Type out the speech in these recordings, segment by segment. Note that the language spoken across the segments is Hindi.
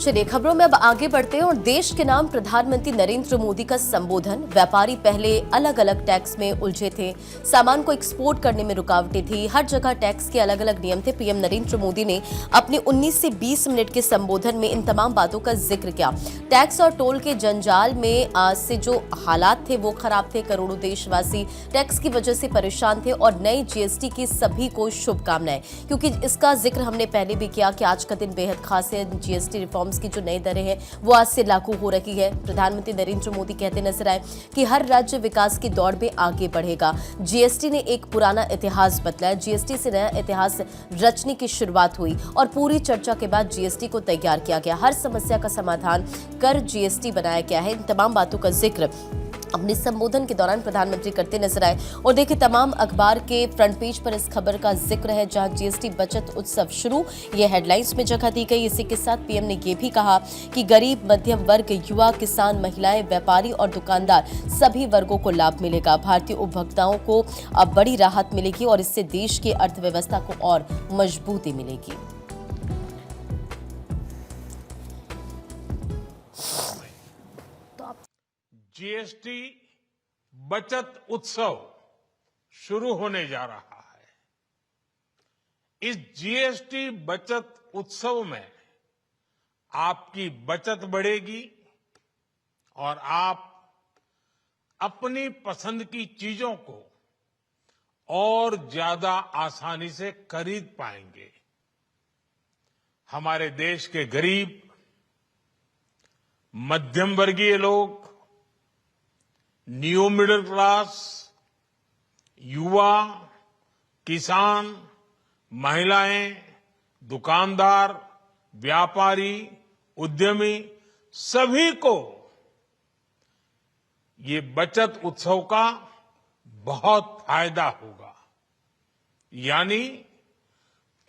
चलिए खबरों में अब आगे बढ़ते हैं और देश के नाम प्रधानमंत्री नरेंद्र मोदी का संबोधन। व्यापारी पहले अलग अलग टैक्स में उलझे थे, सामान को एक्सपोर्ट करने में रुकावटें थी, हर जगह टैक्स के अलग अलग नियम थे। पीएम नरेंद्र मोदी ने अपने 19 से 20 मिनट के संबोधन में इन तमाम बातों का जिक्र किया। टैक्स और टोल के जंजाल में आज से जो हालात थे वो खराब थे। करोड़ों देशवासी टैक्स की वजह से परेशान थे और नई जीएसटी की सभी को शुभकामनाएं, क्योंकि इसका जिक्र हमने पहले भी किया कि आज का दिन बेहद खास है। जीएसटी रिफॉर्म्स की जो नई दरें हैं वो आज से लागू हो रही है। प्रधानमंत्री नरेंद्र मोदी कहते नजर आए कि हर राज्य विकास की दौड़ में आगे बढ़ेगा। जीएसटी ने एक पुराना इतिहास बदला। जीएसटी से नया इतिहास रचने की शुरुआत हुई और पूरी चर्चा के बाद जीएसटी को तैयार किया गया। हर समस्या का समाधान कर जीएसटी बनाया गया है। इन तमाम बातों का जिक्र अपने संबोधन के दौरान प्रधानमंत्री करते नजर आए। और देखिए तमाम अखबार के फ्रंट पेज पर इस खबर का जिक्र है, जहां जीएसटी बचत उत्सव शुरू, ये हेडलाइंस में जगह दी गई। इसी के साथ पीएम ने यह भी कहा कि गरीब, मध्यम वर्ग, युवा, किसान, महिलाएं, व्यापारी और दुकानदार सभी वर्गों को लाभ मिलेगा। भारतीय उपभोक्ताओं को अब बड़ी राहत मिलेगी और इससे देश की अर्थव्यवस्था को और मजबूती मिलेगी। जीएसटी बचत उत्सव शुरू होने जा रहा है। इस जीएसटी बचत उत्सव में आपकी बचत बढ़ेगी और आप अपनी पसंद की चीजों को और ज्यादा आसानी से खरीद पाएंगे। हमारे देश के गरीब, मध्यम वर्गीय लोग, न्यू मिडिल क्लास, युवा, किसान, महिलाएं, दुकानदार, व्यापारी, उद्यमी, सभी को ये बचत उत्सव का बहुत फायदा होगा। यानी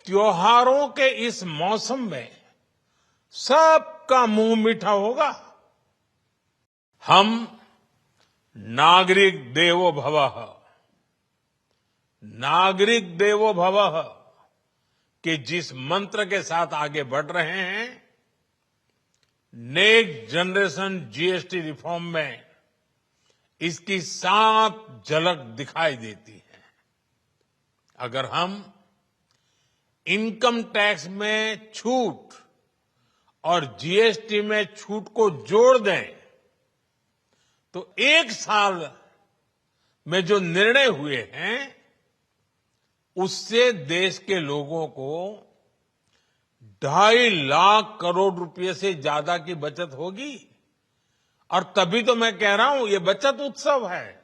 त्योहारों के इस मौसम में सबका मुंह मीठा होगा। हम नागरिक देवो भवः, नागरिक देवो भवः के जिस मंत्र के साथ आगे बढ़ रहे हैं, नेक्स्ट जनरेशन जीएसटी रिफॉर्म में इसकी साफ झलक दिखाई देती है। अगर हम इनकम टैक्स में छूट और जीएसटी में छूट को जोड़ दें तो एक साल में जो निर्णय हुए हैं उससे देश के लोगों को 2.5 लाख करोड़ रुपए से ज्यादा की बचत होगी। और तभी तो मैं कह रहा हूं ये बचत उत्सव है।